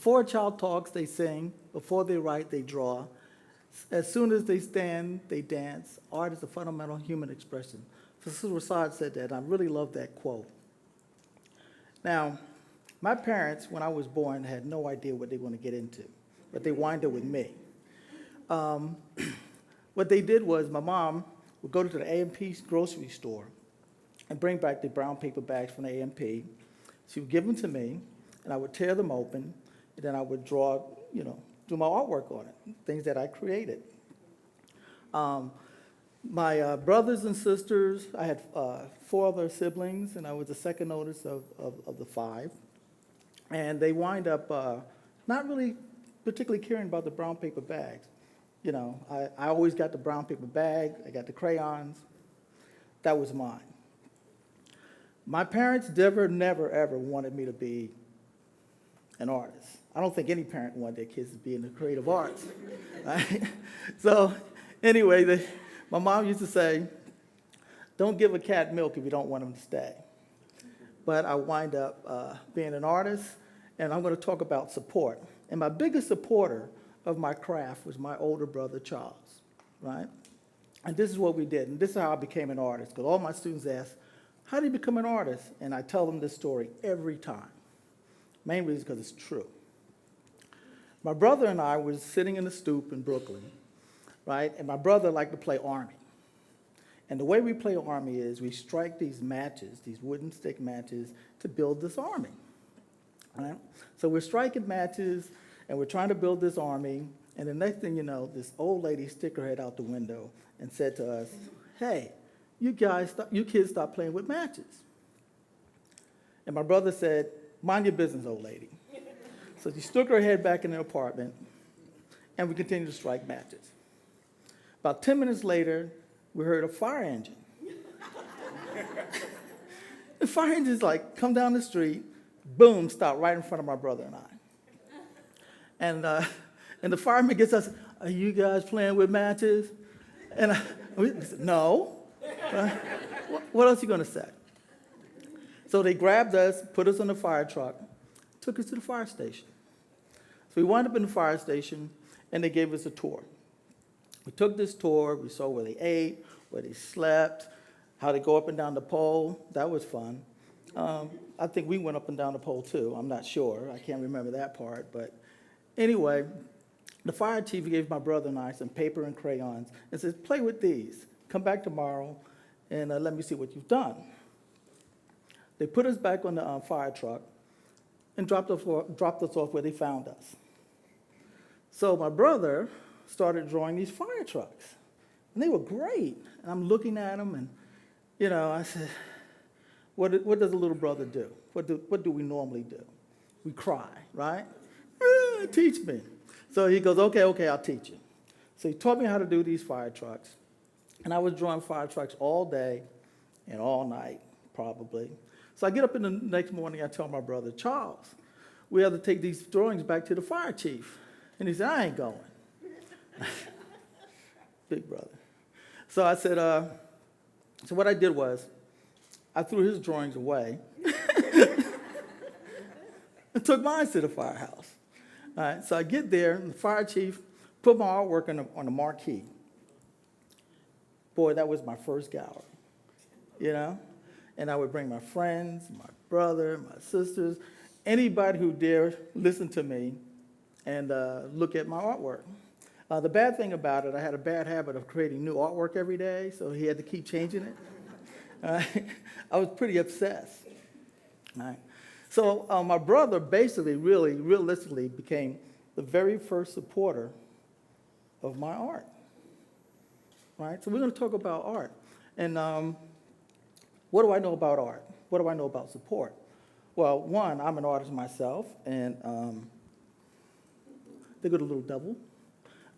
Before a child talks, they sing. Before they write, they draw. As soon as they stand, they dance. Art is a fundamental human expression. Professor Rasad said that, and I really love that quote. Now, my parents, when I was born, had no idea what they were going to get into, but they wind up with me. What they did was my mom would go to the A&P grocery store and bring back the brown paper bags from the A&P. She would give them to me, and I would tear them open, and then I would draw, do my artwork on it, things that I created. My brothers and sisters, I had 4 other siblings, and I was the second oldest of the 5. And they wind up not really particularly caring about the brown paper bags. I always got the brown paper bag, I got the crayons. That was mine. My parents never, ever wanted me to be an artist. I don't think any parent wanted their kids to be in the creative arts. Right? So anyway, my mom used to say, don't give a cat milk if you don't want him to stay. But I wind up being an artist, and I'm going to talk about support. And my biggest supporter of my craft was my older brother, Charles, right? And this is what we did, and this is how I became an artist, because all my students ask, how do you become an artist? And I tell them this story every time. Main reason is because it's true. My brother and I were sitting in the stoop in Brooklyn, right? And my brother liked to play Army. And the way we play Army is we strike these matches, these wooden stick matches, to build this army, right? So we're striking matches, and we're trying to build this army, and the next thing you know, this old lady stuck her head out the window and said to us, hey, you kids stop playing with matches. And my brother said, mind your business, old lady. So she stuck her head back in the apartment, and we continued to strike matches. About 10 minutes later, we heard a fire engine. The fire engine's like, come down the street, boom, stop right in front of my brother and I. And the fireman gets us, are you guys playing with matches? And we said, no. What else are you going to say? So they grabbed us, put us on the fire truck, took us to the fire station. So we wound up in the fire station, and they gave us a tour. We took this tour. We saw where they ate, where they slept, how they go up and down the pole. That was fun. I think we went up and down the pole, too. I'm not sure. I can't remember that part. But anyway, the fire chief gave my brother and I some paper and crayons and said, play with these. Come back tomorrow, and let me see what you've done. They put us back on the fire truck and dropped us off where they found us. So my brother started drawing these fire trucks, and they were great. And I'm looking at them, and I said, what does a little brother do? What do we normally do? We cry, right? Teach me. So he goes, okay, I'll teach you. So he taught me how to do these fire trucks, and I was drawing fire trucks all day and all night, probably. So I get up in the next morning, I tell my brother, Charles, we have to take these drawings back to the fire chief. And he said, I ain't going. Big brother. So I said, so what I did was, I threw his drawings away and took mine to the firehouse. All right, so I get there, and the fire chief put my artwork on the marquee. Boy, that was my first gallery, And I would bring my friends, my brother, my sisters, anybody who dared listen to me and look at my artwork. The bad thing about it, I had a bad habit of creating new artwork every day, so he had to keep changing it. I was pretty obsessed. All right. So my brother basically, really, realistically became the very first supporter of my art. Right? So we're going to talk about art. And what do I know about art? What do I know about support? Well, one, I'm an artist myself, and they go to a little double.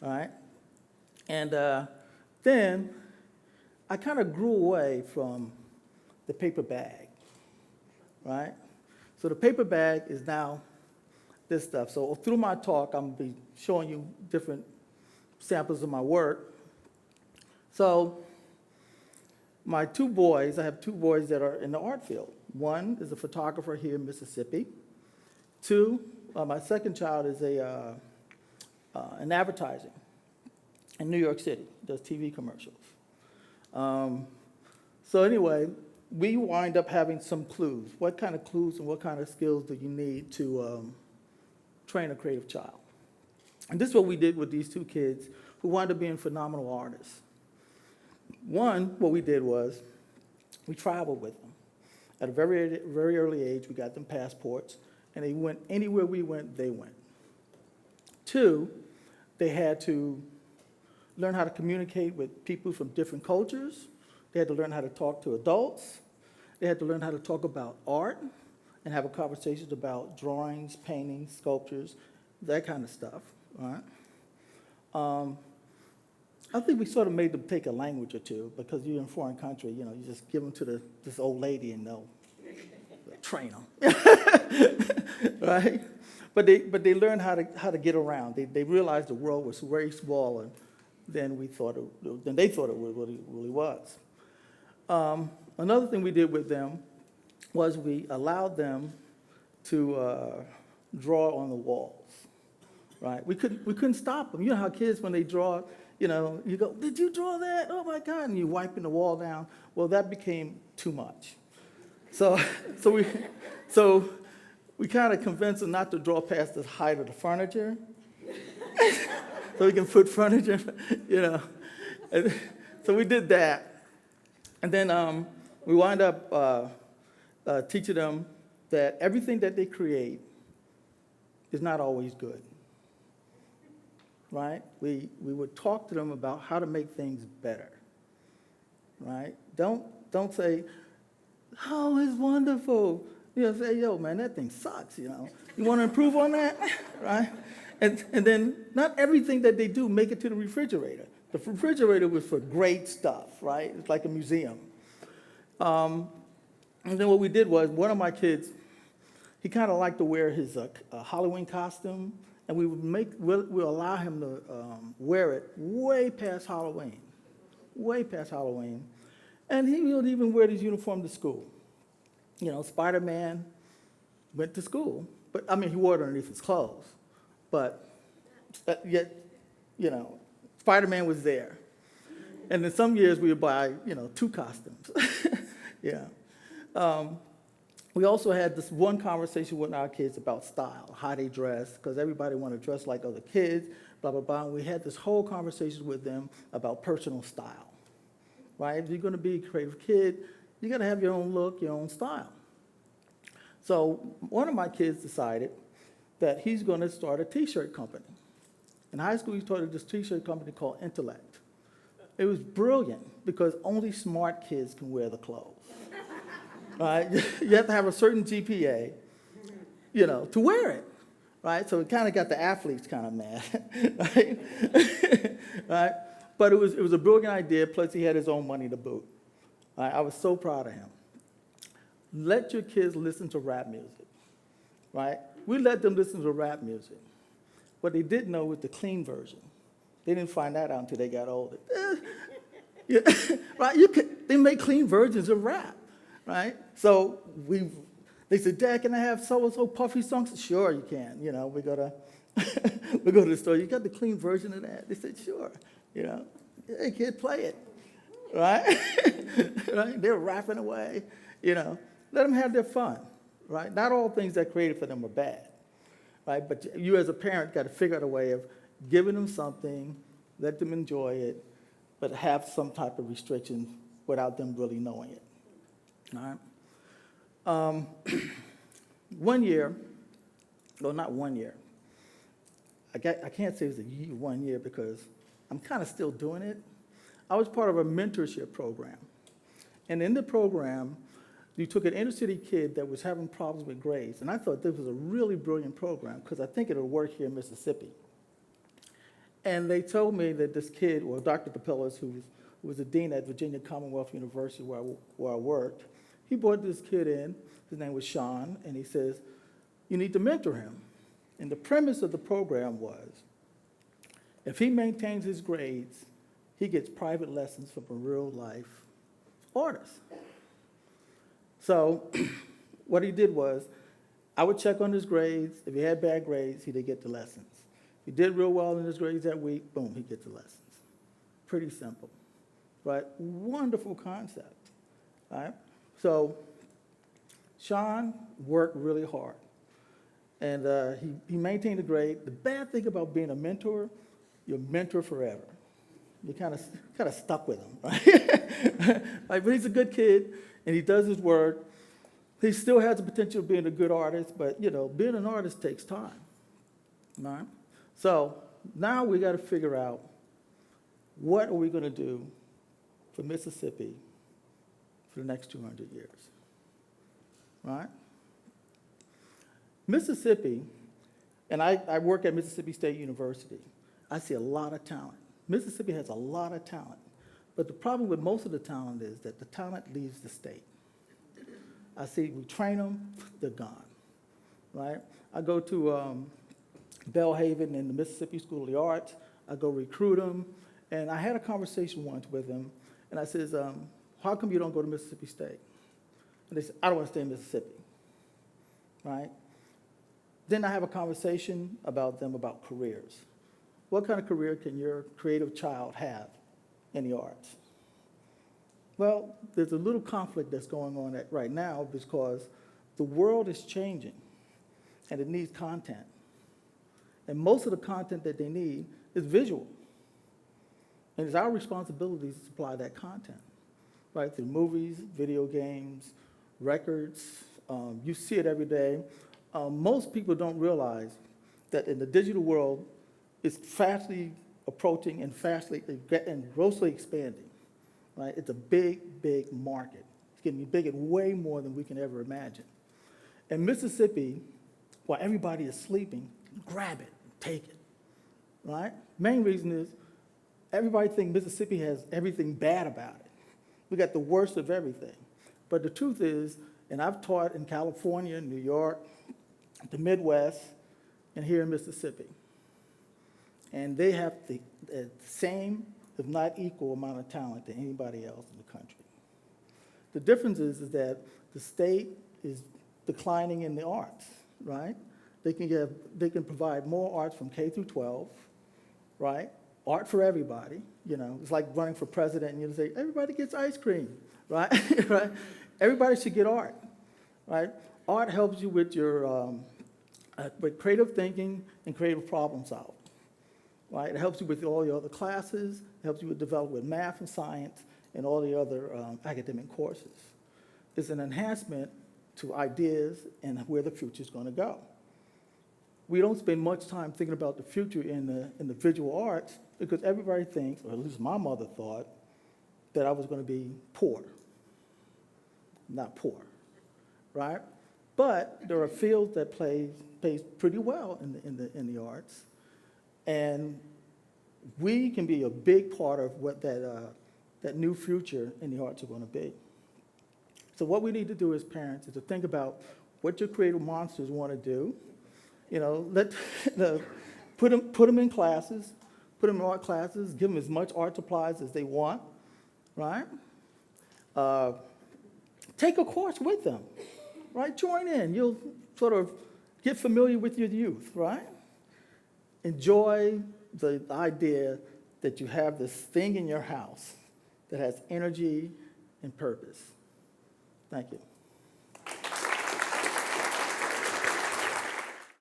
All right? And then I kind of grew away from the paper bag, right? So the paper bag is now this stuff. So through my talk, I'm going to be showing you different samples of my work. So my 2 boys, I have 2 boys that are in the art field. One is a photographer here in Mississippi. 2 my second child is in advertising in New York City, does TV commercials. So anyway, we wind up having some clues. What kind of clues and what kind of skills do you need to train a creative child? And this is what we did with these two kids who wound up being phenomenal artists. One, what we did was we traveled with them. At a very, very early age, we got them passports, and they went anywhere we went, they went. Two, they had to learn how to communicate with people from different cultures. They had to learn how to talk to adults. They had to learn how to talk about art and have conversations about drawings, paintings, sculptures, that kind of stuff, right? I think we sort of made them take a language or two because you're in a foreign country, you just give them to this old lady and they'll train them, right? But they learned how to get around. They realized the world was way smaller than they thought it really was. Another thing we did with them was we allowed them to draw on the walls, right? We couldn't stop them. You know how kids, when they draw, you go, did you draw that? Oh my God, and you're wiping the wall down. Well, that became too much. So we kind of convinced them not to draw past the height of the furniture. So we can put furniture, And so we did that. And then we wound up teaching them that everything that they create is not always good, right? We would talk to them about how to make things better, right? Don't say, oh, it's wonderful. Say, yo, man, that thing sucks, You want to improve on that, right? And then not everything that they do make it to the refrigerator. The refrigerator was for great stuff, right? It's like a museum. And then what we did was, one of my kids, he kind of liked to wear his Halloween costume, and we'll allow him to wear it way past Halloween. And he would even wear his uniform to school. Spider-Man went to school, but he wore it underneath his clothes. But yet, Spider-Man was there. And in some years, we would buy, 2 costumes. We also had this one conversation with our kids about style, how they dress, because everybody wanted to dress like other kids, blah, blah, blah. And we had this whole conversation with them about personal style, right? If you're going to be a creative kid, you got to have your own look, your own style. So one of my kids decided that he's going to start a T-shirt company. In high school, he started this T-shirt company called Intellect. It was brilliant because only smart kids can wear the clothes, right? You have to have a certain GPA, to wear it, right? So it kind of got the athletes kind of mad, right? Right? But it was a brilliant idea, plus he had his own money to boot. Right? I was so proud of him. Let your kids listen to rap music, right? We let them listen to rap music. What they didn't know was the clean version. They didn't find that out until they got older. Right? They make clean versions of rap, right? So they said, Dad, can I have so-and-so Puffy songs? Sure, you can. We go to the store. You got the clean version of that? They said, sure. Hey, kid, play it, right? Right? They're rapping away. Let them have their fun, right? Not all things that are created for them are bad, right? But you as a parent got to figure out a way of giving them something, let them enjoy it, but have some type of restriction without them really knowing it, all right? 1 year, well, not 1 year. I can't say it was 1 year because I'm kind of still doing it. I was part of a mentorship program. And in the program, you took an inner city kid that was having problems with grades. And I thought this was a really brilliant program because I think it'll work here in Mississippi. And they told me that this kid, well, Dr. Capellas, who was the dean at Virginia Commonwealth University where I worked, he brought this kid in. His name was Sean, and he says, you need to mentor him. And the premise of the program was, if he maintains his grades, he gets private lessons from a real-life artist. So what he did was, I would check on his grades. If he had bad grades, he did get the lessons. If he did real well in his grades that week, boom, he'd get the lessons. Pretty simple, right? Wonderful concept, right? So Sean worked really hard, and he maintained a grade. The bad thing about being a mentor, you're a mentor forever. You're kind of stuck with him, right? Like, but he's a good kid, and he does his work. He still has the potential of being a good artist, but, you know, being an artist takes time, right? So now we got to figure out, what are we going to do for Mississippi for the next 200 years, right? Mississippi, and I work at Mississippi State University. I see a lot of talent. Mississippi has a lot of talent, but the problem with most of the talent is that the talent leaves the state. I see we train them, they're gone, right? I go to Belhaven in the Mississippi School of the Arts. I go recruit them, and I had a conversation once with them, and I says, how come you don't go to Mississippi State? And they said, I don't want to stay in Mississippi, right? Then I have a conversation about them about careers. What kind of career can your creative child have in the arts? Well, there's a little conflict that's going on right now because the world is changing and it needs content. And most of the content that they need is visual. And it's our responsibility to supply that content, right? Through movies, video games, records. You see it every day. Most people don't realize that in the digital world, it's fastly approaching and grossly expanding. Right? It's a big, big market. It's getting big and way more than we can ever imagine. In Mississippi, while everybody is sleeping, grab it, take it, right? Main reason is everybody thinks Mississippi has everything bad about it. We got the worst of everything. But the truth is, and I've taught in California, New York, the Midwest, and here in Mississippi. And they have the same, if not equal, amount of talent to anybody else in the country. The difference is that the state is declining in the arts, right? They can provide more arts from K through 12, right? Art for everybody, you know. It's like running for president and you say, everybody gets ice cream, right? Right? Everybody should get art, right? Art helps you with your with creative thinking and creative problem solving. Right? It helps you with all your other classes. It helps you develop with math and science and all the other academic courses. It's an enhancement to ideas and where the future is going to go. We don't spend much time thinking about the future in the visual arts because everybody thinks, or at least my mother thought, that I was going to be poor. Not poor, right? But there are fields that pays pretty well in the arts. And we can be a big part of what that new future in the arts are going to be. So what we need to do as parents is to think about what your creative monsters want to do. You know, put them in classes, put them in art classes, give them as much art supplies as they want, right? Take a course with them, right? Join in. You'll sort of get familiar with your youth, right? Enjoy the idea that you have this thing in your house that has energy and purpose. Thank you.